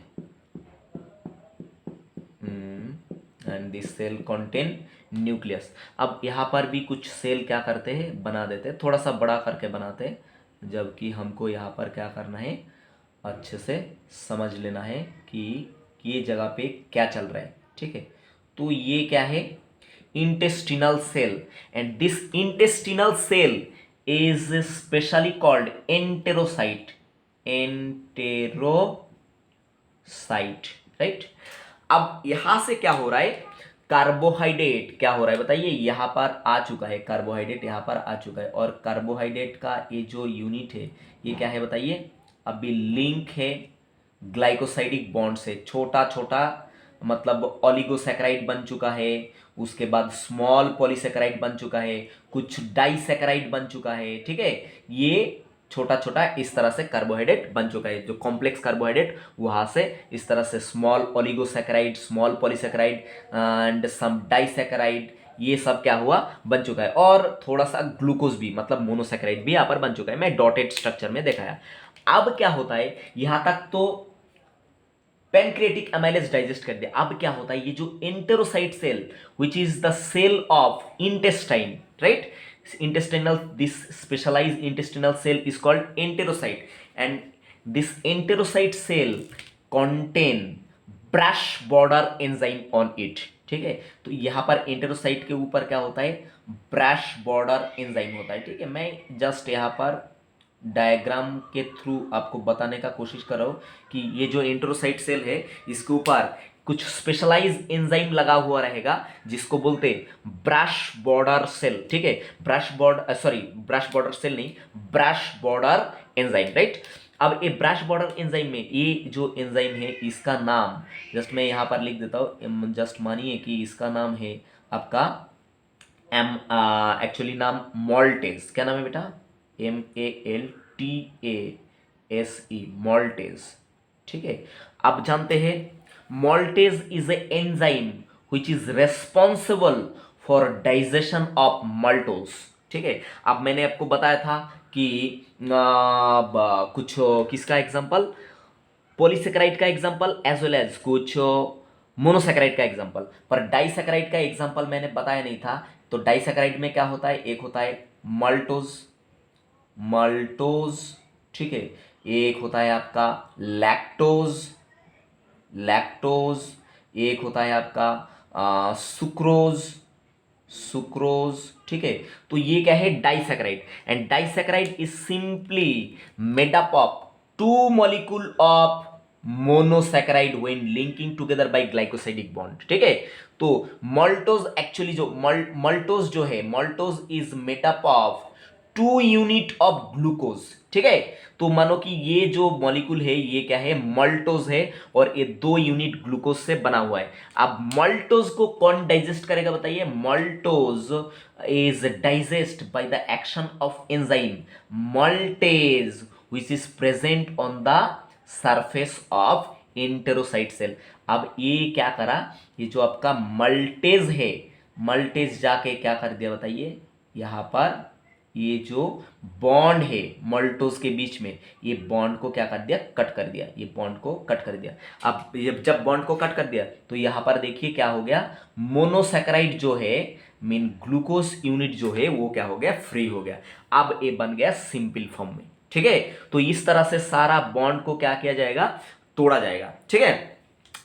and this cell contain nucleus. अब यहाँ पर भी कुछ सेल क्या करते हैं, बना देते हैं, थोड़ा सा बड़ा करके बनाते हैं, जबकि हमको यहाँ पर क्या करना है, अच्छे से समझ लेना है कि ये जगह पे क्या चल रहा है, ठीक है। तो ये क्या है, intestinal cell, and this intestinal cell is specially called enterocyte, enterocyte, right. अब यहां से क्या हो रहा है, कार्बोहाइड्रेट क्या हो रहा है बताइए, यहां पर आ चुका है कार्बोहाइड्रेट, यहां पर आ चुका है, और कार्बोहाइड्रेट का ये जो यूनिट है ये क्या है बताइए, अभी लिंक है ग्लाइकोसाइडिक बॉन्ड से, छोटा छोटा मतलब ओलिगोसैकेराइड बन चुका है, उसके बाद स्मॉल पॉलीसैकेराइड बन चुका है, कुछ डाइसैकेराइड बन चुका है, ठीक है। ये छोटा छोटा इस तरह से कार्बोहाइड्रेट बन चुका है, जो कॉम्प्लेक्स कार्बोहाइड्रेट वहां से इस तरह से small oligosaccharide, small polysaccharide and some disaccharide, ये सब क्या हुआ, बन चुका है। और थोड़ा सा ग्लूकोज भी, मतलब मोनोसैकेराइड भी यहाँ पर बन चुका है, मैं डॉटेड स्ट्रक्चर में दिखाया। अब क्या होता है, यहां तक तो पैनक्रिएटिक अमाइलेज डाइजेस्ट कर दिया। अब क्या होता है, ये जो enterocyte cell which is the cell of intestine, right, intestinal, this specialized intestinal cell is called enterocyte, and this enterocyte cell contain brush border enzyme on it, ठीक है। तो यहां पर एंटेरोसाइट के ऊपर क्या होता है, ब्रश बॉर्डर एंजाइम होता है, ठीक है। मैं जस्ट यहां पर डायग्राम के थ्रू आपको बताने का कोशिश कर रहा हूं कि ये जो एंटेरोसाइट सेल है इसके ऊपर कुछ स्पेशलाइज एंजाइम लगा हुआ रहेगा, जिसको बोलते हैं ब्रश बॉर्डर सेल, ठीक है। Brush border, sorry brush border cell नहीं, ब्रश बॉर्डर एंजाइम, राइट। अब ये ब्रश बॉर्डर एंजाइम में ये जो एंजाइम है इसका नाम जस्ट मैं यहां पर लिख देता हूं, जस्ट मानिए कि इसका नाम है आपका एम, एक्चुअली नाम मॉल्टेज, क्या नाम है बेटा, MALTASE, मॉल्टेज, ठीक है। अब जानते हैं maltase is a enzyme which is responsible for digestion of maltose, ठीक है। अब मैंने आपको बताया था कि कुछ किसका एग्जांपल, पॉलीसेकेराइड का एग्जांपल एज वेल एज कुछ मोनोसेकेराइड का एग्जांपल, पर डाइसेकेराइड का एग्जांपल मैंने बताया नहीं था। तो डाइसेकेराइड में क्या होता है, एक होता है मल्टोज, मल्टोज, ठीक है, एक होता है आपका लैक्टोज, लैक्टोज, एक होता है आपका सुक्रोज, सुक्रोज, ठीक है। तो ये क्या है, disaccharide, and disaccharide is simply made up of two molecule of monosaccharide when linking together by glycosidic bond, ठीक है। तो मल्टोज एक्चुअली जो मल्टोज जो है, maltose is made up of 2 unit of glucose, ठीक है। तो मानो कि ये जो मॉलिक्यूल है ये क्या है, मल्टोज है, और ये 2 यूनिट ग्लूकोज से बना हुआ है। अब मल्टोज को कौन डाइजेस्ट करेगा बताइए, maltose is digest by the action of enzyme maltase which is present on the surface of enterocyte cell. अब ये क्या करा, ये जो आपका मल्टेज है, मल्टेज जाके क्या कर दिया बताइए, यहां पर ये जो बॉन्ड है मल्टोज के बीच में, ये बॉन्ड को क्या कर दिया, कट कर दिया, ये बॉन्ड को कट कर दिया। अब जब बॉन्ड को कट कर दिया तो यहां पर देखिए क्या हो गया, मोनोसैकेराइड जो है, मीन ग्लूकोज यूनिट जो है वो क्या हो गया, फ्री हो गया। अब ये बन गया सिंपल फॉर्म में, ठीक है। तो इस तरह से सारा बॉन्ड को क्या किया जाएगा, तोड़ा जाएगा, ठीक है।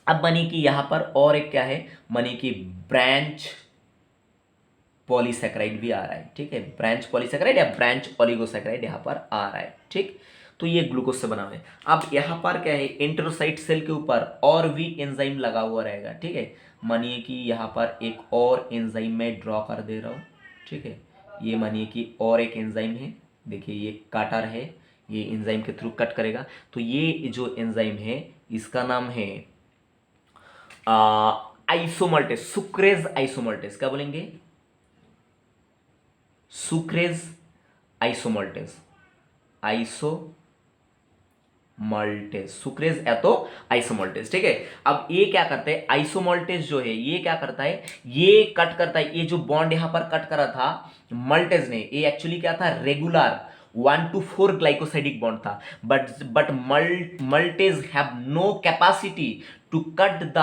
अब बनी कि यहां पर और एक क्या है, बनी कि ब्रांच पॉलीसैकेराइड भी आ रहा है, ठीक है, ब्रांच पॉलीसैकेराइड या ब्रांच ओलिगोसैकेराइड यहां पर आ रहा है, ठीक। तो ये ग्लूकोज से बना हुआ है। अब यहां पर क्या है, एंटेरोसाइट सेल के ऊपर और भी एंजाइम लगा हुआ रहेगा, ठीक है। मानिए कि यहां पर एक और एंजाइम मैं ड्रॉ कर दे रहा हूं, ठीक है। ये मानिए कि और एक एंजाइम है, देखिए ये काटर है, ये एंजाइम के थ्रू कट करेगा। तो ये जो एंजाइम है इसका नाम है आइसोमल्टेज, सुक्रेज आइसोमल्टेज, क्या बोलेंगे? सुक्रेज आइसोमल्टेज, आइसोमल्टेज, सुक्रेज एतो आइसोमल्टेज, ठीक है। अब ये क्या करते हैं, आइसोमल्टेज जो है ये क्या करता है, ये कट करता है, ये जो बॉन्ड यहां पर कट करा था मल्टेज ने, ये एक्चुअली क्या था, रेगुलर 1 to 4 ग्लाइकोसाइडिक बॉन्ड था, but maltase have no capacity to cut the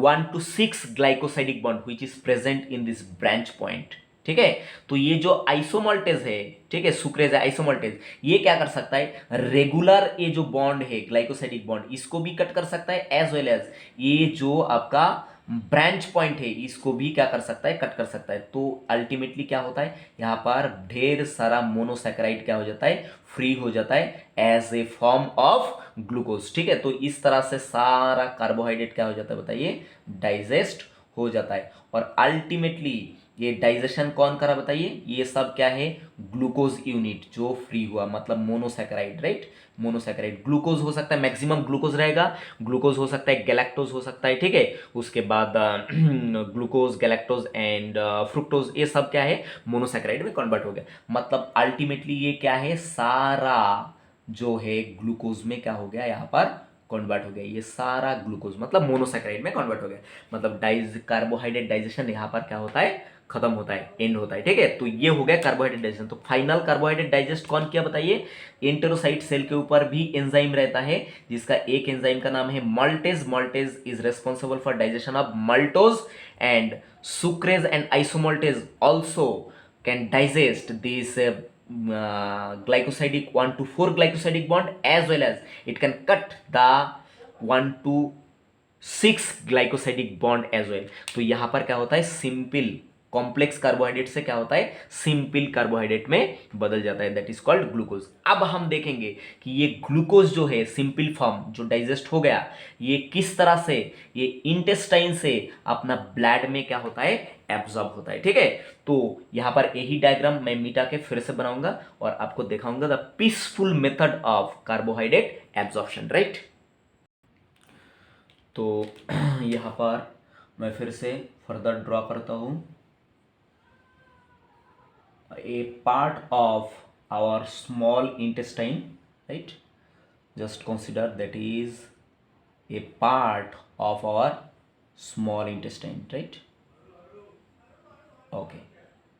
1 to 6 glycosidic bond which is present in this branch point, ठीक है। तो ये जो आइसोमल्टेज है, ठीक है, सुक्रेज है आइसोमल्टेज, ये क्या कर सकता है, रेगुलर ये जो बॉन्ड है ग्लाइकोसाइडिक बॉन्ड इसको भी कट कर सकता है, एज वेल एज ये जो आपका ब्रांच पॉइंट है इसको भी क्या कर सकता है, कट कर सकता है। तो अल्टीमेटली क्या होता है, यहाँ पर ढेर सारा मोनोसैकेराइड क्या हो जाता है, फ्री हो जाता है as a form of glucose, ठीक है। तो इस तरह से सारा कार्बोहाइड्रेट क्या हो जाता है बताइए, डाइजेस्ट हो जाता है। और अल्टीमेटली ये डाइजेशन कौन करा बताइए, ये सब क्या है, ग्लूकोज यूनिट जो फ्री हुआ, मतलब मोनोसैकेराइड, राइट, मोनोसैकेराइड। ग्लूकोज हो सकता है, मैक्सिमम ग्लूकोज रहेगा, ग्लूकोज हो सकता है, गैलेक्टोज हो सकता है, ठीक है। उसके बाद ग्लूकोज, गैलेक्टोज एंड फ्रुक्टोज, ये सब क्या है, मोनोसैकेराइड में कन्वर्ट हो गया। मतलब अल्टीमेटली ये क्या है, सारा जो है ग्लूकोज में क्या हो गया, यहाँ पर कन्वर्ट हो गया, ये सारा ग्लूकोज मतलब मोनोसैकेराइड में कन्वर्ट हो गया। मतलब कार्बोहाइड्रेट डाइजेशन यहाँ पर क्या होता है, खत्म होता है, एंड होता है, ठीक है। तो ये हो गया कार्बोहाइड्रेट डाइजेशन। तो फाइनल कार्बोहाइड्रेट डाइजेस्ट कौन किया बताइए, एंटेरोसाइट सेल के ऊपर भी एंजाइम रहता है, जिसका एक एंजाइम का नाम है maltase. Maltase is responsible for digestion of maltose and sucrase and isomaltase also can digest this glycosidic 1 to 4 glycosidic bond, as well as it can cut the 1 to 6 glycosidic bond as well. तो यहां पर क्या होता है, simple complex carbohydrate से क्या होता है, सिंपल कार्बोहाइड्रेट में बदल जाता है, दैट इज कॉल्ड ग्लूकोज। अब हम देखेंगे कि ये ग्लूकोज जो है सिंपल फॉर्म जो डाइजेस्ट हो गया, ये किस तरह से ये इंटेस्टाइन से अपना ब्लड में क्या होता है, एब्जॉर्ब होता है, ठीक है। तो यहां पर यही डायग्राम मैं मिटा के फिर से बनाऊंगा और आपको दिखाऊंगा the peaceful method of carbohydrate absorption, right. तो यहां पर मैं फिर से फर्दर ड्रॉ करता हूं a part of our small intestine, right, just consider that is a part of our small intestine, right, okay,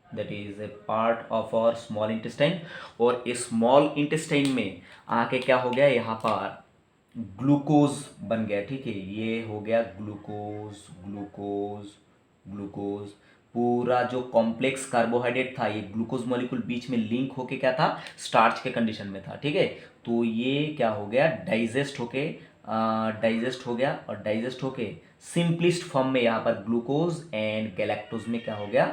that is a part of our small intestine। और इस स्मॉल इंटेस्टाइन में आके क्या हो गया, यहाँ पर ग्लूकोज बन गया, ठीक है, ये हो गया ग्लूकोज, ग्लूकोज, ग्लूकोज। पूरा जो कॉम्प्लेक्स कार्बोहाइड्रेट था, ये ग्लूकोज मॉलिक्यूल बीच में लिंक होके क्या था, स्टार्च के कंडीशन में था, ठीक है। तो ये क्या हो गया, डाइजेस्ट हो गया और डाइजेस्ट होके सिंपलिस्ट फॉर्म में यहाँ पर ग्लूकोज एंड गैलेक्टोज में क्या हो गया,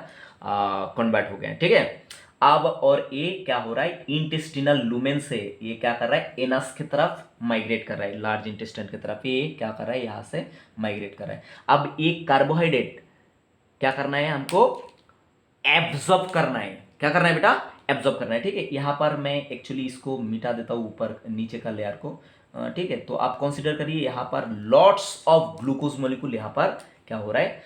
कन्वर्ट हो गया, ठीक है। अब और ये क्या हो रहा है, इंटेस्टिनल लूमेन से ये क्या कर रहा है, एनस की तरफ माइग्रेट कर रहा है, लार्ज इंटेस्टाइन की तरफ ये क्या कर रहा है, यहां से माइग्रेट कर रहा है। अब एक कार्बोहाइड्रेट क्या करना है हमको, एब्जॉर्ब करना है, क्या करना है बेटा, एब्जॉर्ब करना है, ठीक है। यहां पर मैं एक्चुअली इसको मिटा देता हूं ऊपर नीचे का लेयर को, ठीक है। तो आप कंसीडर करिए यहां पर लॉट्स ऑफ ग्लूकोज मॉलिक्यूल यहां पर क्या हो रहा है,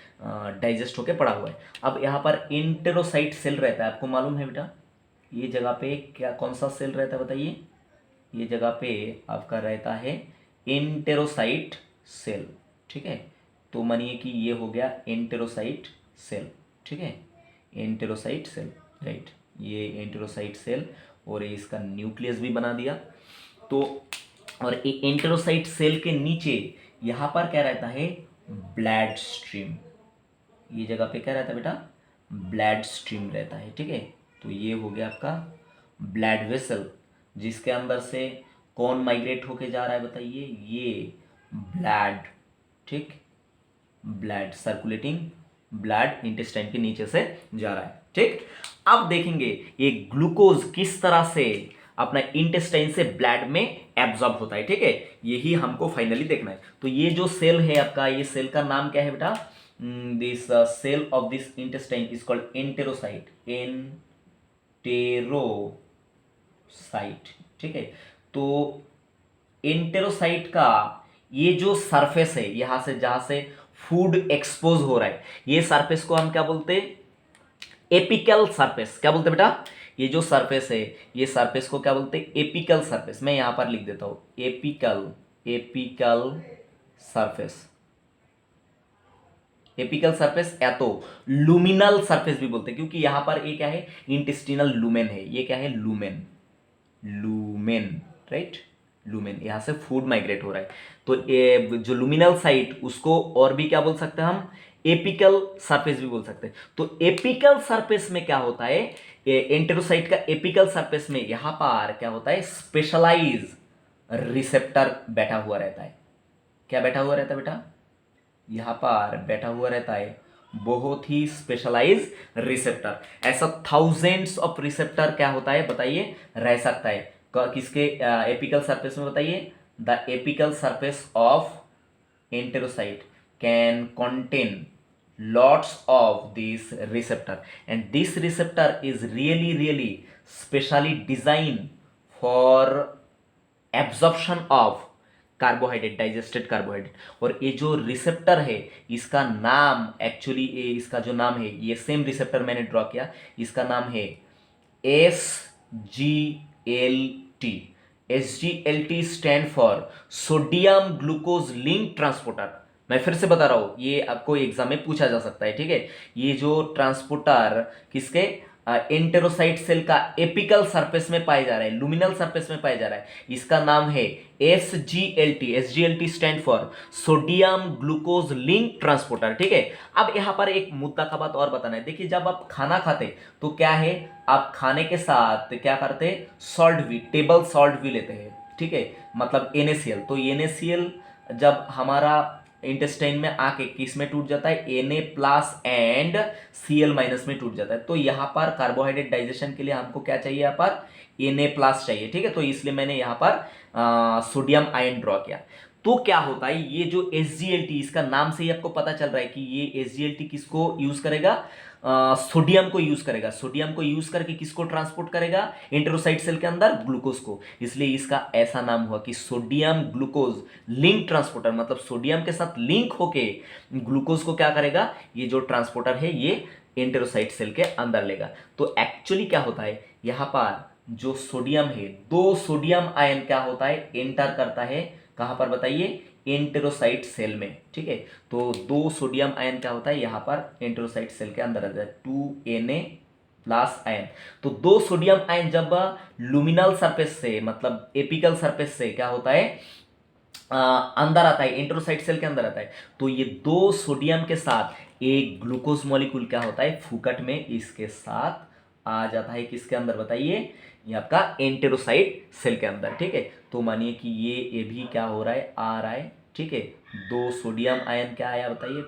डाइजेस्ट होके पड़ा हुआ है। अब यहाँ पर एंटेरोसाइट सेल रहता है, आपको मालूम है बेटा, ये जगह पे क्या कौन सा सेल रहता है बताइए, ये जगह पे आपका रहता है एंटेरोसाइट सेल, ठीक है। तो मानिए कि ये हो गया एंटेरोसाइट सेल, ठीक है, एंटेरोसाइट सेल, राइट, ये एंटेरोसाइट सेल और ये इसका न्यूक्लियस भी बना दिया। तो और ये एंटेरोसाइट सेल के नीचे यहाँ पर क्या रहता है, ब्लड स्ट्रीम, ये जगह पे क्या रहता है बेटा, ब्लड स्ट्रीम रहता है, ठीक है। तो ये हो गया आपका ब्लड वेसल, जिसके अंदर से कौन माइग्रेट होके जा रहा है बताइए, ये ब्लड, ठीक, ब्लड सर्कुलेटिंग ब्लड इंटेस्टाइन के नीचे से जा रहा है, ठीक। अब देखेंगे ये ग्लूकोज किस तरह से अपना इंटेस्टाइन से ब्लड में एब्जॉर्ब होता है, ठीक है, यही हमको फाइनली देखना है। तो ये जो सेल है आपका, ये सेल का नाम क्या है बेटा, this cell of this intestine is called enterocyte, enterocyte, ठीक है। तो एंटेरोसाइट का ये जो सरफेस है, यहां से जहां से फूड एक्सपोज हो रहा है, ये सरफेस को हम क्या बोलते हैं, एपिकल सरफेस। क्या बोलते हैं बेटा, ये जो सरफेस है ये सरफेस को क्या बोलते हैं, एपिकल सरफेस। मैं यहां पर लिख देता हूं apical, apical surface, apical surface या तो लुमिनल सरफेस भी बोलते हैं, क्योंकि यहां पर ये क्या है, इंटेस्टिनल लूमेन है, ये क्या है, लूमेन, लूमेन, राइट, लूमेन, यहां से फूड माइग्रेट हो रहा है। तो ये जो लुमिनल साइट, उसको और भी क्या बोल सकते हैं हम, एपिकल सरफेस भी बोल सकते हैं। तो एपिकल सरफेस में क्या होता है, एंटेरोसाइट का एपिकल सरफेस में यहां पर क्या होता है, स्पेशलाइज रिसेप्टर बैठा हुआ रहता है। क्या बैठा हुआ रहता है बेटा, यहां पर बैठा हुआ रहता है बहुत ही स्पेशलाइज रिसेप्टर। ऐसा थाउजेंड्स ऑफ रिसेप्टर क्या होता है बताइए, रह सकता है किसके एपिकल सरफेस में, बताइए। The apical surface of enterocyte can contain lots of these receptor, and this receptor is really specially designed for absorption of carbohydrate, digested carbohydrate. और ये जो रिसेप्टर है इसका नाम एक्चुअली, इसका जो नाम है, ये सेम रिसेप्टर मैंने ड्रॉ किया, इसका नाम है SGLT। SGLT stand for sodium glucose link transporter. मैं फिर से बता रहा हूं, ये आपको एग्जाम में पूछा जा सकता है, ठीक है। ये जो ट्रांसपोर्टर किसके, एंटेरोसाइट सेल का एपिकल सरफेस में पाया जा रहा है, लुमिनल सरफेस में पाया जा रहा है, इसका नाम है SGLT। SGLT stand for sodium glucose link transporter, ठीक है। अब यहां पर एक मुद्दा का बात और बताना है। देखिए, जब आप खाना खाते तो क्या है, आप खाने के साथ क्या करते, सॉल्ट भी, टेबल सॉल्ट भी लेते हैं, ठीक है, मतलब NaCl। तो NaCl जब हमारा इंटेस्टाइन में आके किस में टूट जाता है, Na plus and Cl minus में टूट जाता है। तो यहां पर कार्बोहाइड्रेट डाइजेशन के लिए हमको क्या चाहिए, यहाँ पर Na प्लस चाहिए, ठीक है। तो इसलिए मैंने यहाँ पर सोडियम आयन ड्रॉ किया। तो क्या होता है, ये जो SGLT, इसका नाम से ही आपको पता चल रहा है कि ये SGLT किसको यूज करेगा, सोडियम को यूज करेगा। सोडियम को यूज करके किसको ट्रांसपोर्ट करेगा, एंटेरोसाइट सेल के अंदर ग्लूकोज को। इसलिए इसका ऐसा नाम हुआ कि सोडियम ग्लूकोज लिंक ट्रांसपोर्टर, मतलब सोडियम के साथ लिंक होके ग्लूकोज को क्या करेगा, ये जो ट्रांसपोर्टर है ये एंटेरोसाइट सेल के अंदर लेगा। तो एक्चुअली क्या होता है, यहां पर जो सोडियम है, दो सोडियम आयन क्या होता है, एंटर करता है कहां पर बताइए, एंटेरोसाइट सेल में, ठीक है। तो दो सोडियम आयन क्या होता है, यहां पर एंटेरोसाइट सेल के अंदर आ जाए, 2Na प्लस आयन। तो दो सोडियम आयन जब लुमिनल सरफेस से, मतलब एपिकल सरफेस से क्या होता है, अंदर आता है, एंटेरोसाइट सेल के अंदर आता है, तो ये दो सोडियम के साथ एक ग्लूकोज मॉलिक्यूल क्या होता है, फूकट में इसके साथ आ जाता है, किसके अंदर बताइए, ये आपका एंटेरोसाइट सेल के अंदर, ठीक है। तो मानिए कि ये भी क्या हो रहा है, आ रहा है, ठीक है। दो सोडियम आयन क्या आया बताइए,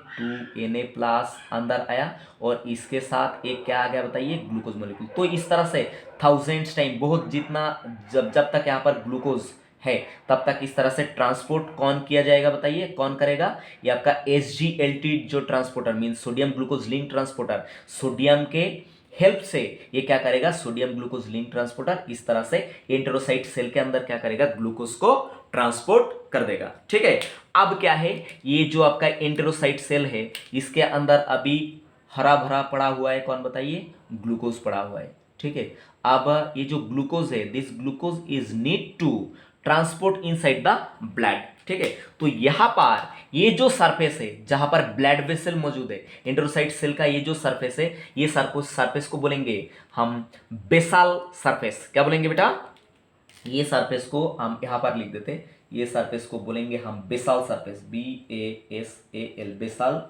2Na प्लस अंदर आया, और इसके साथ एक क्या आ गया बताइए, ग्लूकोज मॉलिक्यूल। तो इस तरह से थाउजेंड्स टाइम, बहुत जितना, जब जब तक यहाँ पर ग्लूकोज है तब तक इस तरह से ट्रांसपोर्ट कौन किया जाएगा बताइए, कौन करेगा, ये आपका SGLT जो transporter, mean sodium glucose link transporter, sodium के हेल्प से ये क्या करेगा, सोडियम ग्लूकोज लिंक ट्रांसपोर्टर इस तरह से एंटेरोसाइट सेल के अंदर क्या करेगा, ग्लूकोज को ट्रांसपोर्ट कर देगा, ठीक है। अब क्या है, ये जो आपका एंटेरोसाइट सेल है इसके अंदर अभी हरा भरा पड़ा हुआ है, कौन बताइए, ग्लूकोज पड़ा हुआ है, ठीक है। अब ये जो ग्लूकोज है, this glucose is need to transport inside the blood, ठीक है। तो यहां पर ये जो सरफेस है जहां पर ब्लड वेसल मौजूद है, एंटेरोसाइट सेल का ये जो सरफेस है, ये सरफेस को बोलेंगे हम बेसाल सरफेस। क्या बोलेंगे बेटा, ये सरफेस को हम यहां पर लिख देते हैं, ये सरफेस को बोलेंगे हम बेसाल सरफेस, BASAL, बेसाल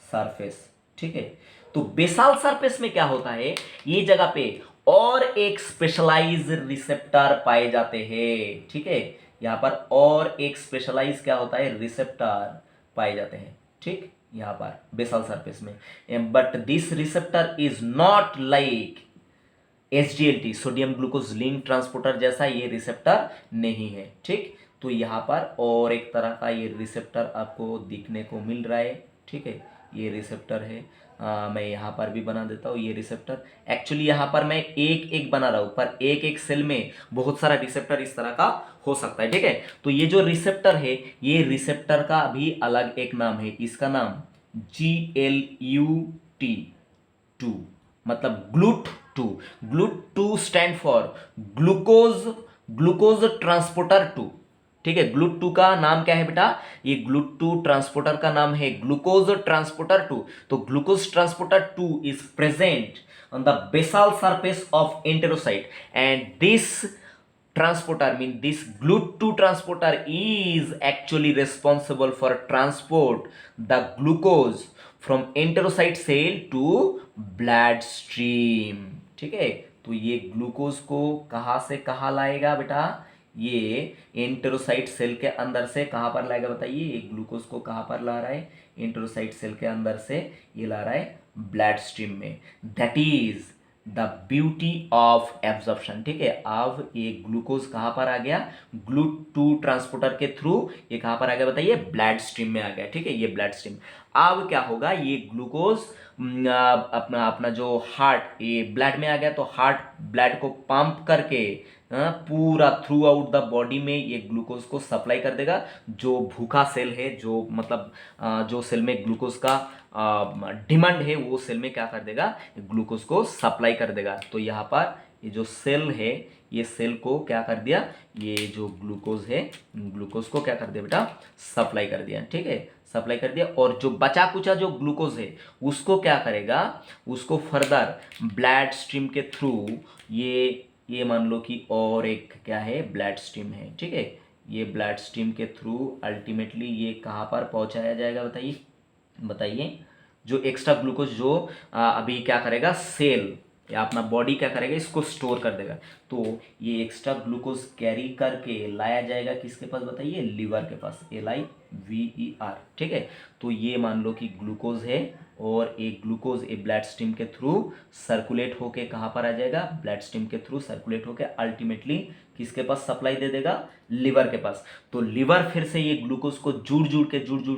सरफेस, ठीक है। तो बेसाल सरफेस में क्या होता है, ये जगह पे और एक स्पेशलाइज रिसेप्टर पाए जाते हैं, ठीक है। यहां पर और एक स्पेशलाइज क्या होता है, रिसेप्टर पाए जाते हैं, ठीक, यहां पर बेसाल सरफेस में। But this receptor is not like SGLT, sodium glucose link transporter जैसा ये रिसेप्टर नहीं है, ठीक। तो यहां पर और एक तरह का ये रिसेप्टर आपको दिखने को मिल रहा है, ठीक है, ये रिसेप्टर है। मैं यहाँ पर भी बना देता हूँ ये रिसेप्टर। एक्चुअली यहाँ पर मैं एक एक बना रहा हूँ, पर एक एक सेल में बहुत सारा रिसेप्टर इस तरह का हो सकता है, ठीक है। तो ये जो रिसेप्टर है, ये रिसेप्टर का भी अलग एक नाम है, इसका नाम GLUT2, मतलब GLUT2। GLUT2 stand for glucose glucose transporter 2, ठीक है। GLUT2 का नाम क्या है बेटा? ये GLUT2 ट्रांसपोर्टर का नाम है ग्लूकोज ट्रांसपोर्टर 2। तो glucose transporter 2 is present on the basal surface of enterocyte, and this transporter mean this GLUT2 transporter is actually responsible for transport the glucose from enterocyte cell to blood stream, ठीक है। तो ये glucose को कहां से कहां लाएगा बेटा? ये एंटेरोसाइट सेल के अंदर से कहां पर लाएगा बताइए? ये ग्लूकोज को कहां पर ला रहा है? एंटेरोसाइट सेल के अंदर से ये ला रहा है ब्लड स्ट्रीम में। That is the beauty of absorption, ठीक है। अब ये ग्लूकोज कहां पर आ गया? GLUT2 ट्रांसपोर्टर के थ्रू ये कहां पर आ गया बताइए? ब्लड स्ट्रीम में आ गया, ठीक है। ये ब्लड स्ट्रीम अब क्या होगा? ये ग्लूकोज अपना अपना जो हार्ट, ये ब्लड में आ गया, तो हार्ट ब्लड को पंप करके पूरा थ्रू आउट द बॉडी में ये ग्लूकोज को सप्लाई कर देगा। जो भूखा सेल है, जो मतलब जो सेल में ग्लूकोज का डिमांड है, वो सेल में क्या कर देगा? ग्लूकोज को सप्लाई कर देगा। तो यहाँ पर ये जो सेल है, ये सेल को क्या कर दिया? ये जो ग्लूकोज है, ग्लूकोज को क्या कर दिया बेटा? सप्लाई कर दिया, ठीक है। सप्लाई कर दिया, और जो बचा कुचा जो ग्लूकोज है उसको क्या करेगा? उसको फर्दर ब्लड स्ट्रीम के थ्रू ये मान लो कि और एक क्या है? ब्लड स्ट्रीम है, ठीक है। ये ब्लड स्ट्रीम के थ्रू अल्टीमेटली ये कहाँ पर पहुंचाया जाएगा बताइए? बताइए। जो एक्स्ट्रा ग्लूकोज जो अभी क्या करेगा? सेल या अपना बॉडी क्या करेगा? इसको स्टोर कर देगा। तो ये एक्स्ट्रा ग्लूकोज कैरी करके लाया जाएगा किसके पास बताइए? लिवर के पास, LIVER, ठीक है। तो ये मान लो कि ग्लूकोज है, और एक ग्लूकोज ए ब्लड स्ट्रीम के थ्रू सर्कुलेट होके कहाँ पर आ जाएगा? ब्लड स्ट्रीम के थ्रू सर्कुलेट होके अल्टीमेटली किसके पास सप्लाई दे देगा? लिवर के पास। तो लिवर फिर से ये ग्लूकोज को जुड़ जुड़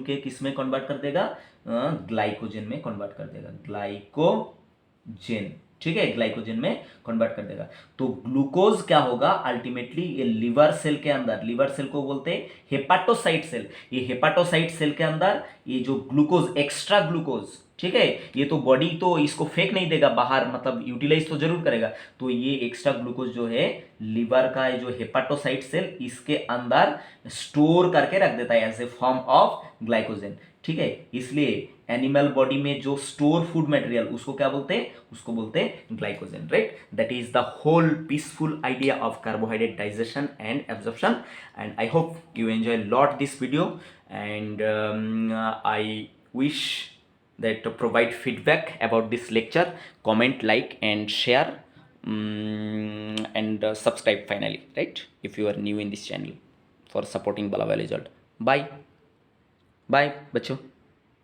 के किस में कन्वर्ट कर देगा? ग्लाइकोजन में कन्वर्ट कर देगा, ग्लाइकोजन, ठीक है। ग्लाइकोजन में कन्वर्ट कर देगा। तो ग्लूकोज क्या होगा? अल्टीमेटली ये लिवर सेल के अंदर, लिवर सेल को बोलते हैं हेपाटोसाइट सेल, ये हेपाटोसाइट सेल के अंदर ये जो ग्लूकोज, एक्स्ट्रा ग्लूकोज, ठीक है, ये तो बॉडी तो इसको फेंक नहीं देगा बाहर, मतलब यूटिलाइज तो जरूर करेगा। तो ये एक्स्ट्रा ग्लूकोज जो है लिवर का जो हेपाटोसाइट सेल, इसके अंदर स्टोर करके रख देता है as a form of glycogen, ठीक है। इसलिए एनिमल बॉडी में जो स्टोर फूड मटेरियल, उसको क्या बोलते हैं? उसको बोलते हैं glycogen, right. That is the whole peaceful idea of carbohydrate digestion and absorption, and I hope you enjoy a lot this video, and I wish that to provide feedback about this lecture, comment, like and share, and subscribe finally, right, if you are new in this channel, for supporting Bala Result. Bye bye बच्चों।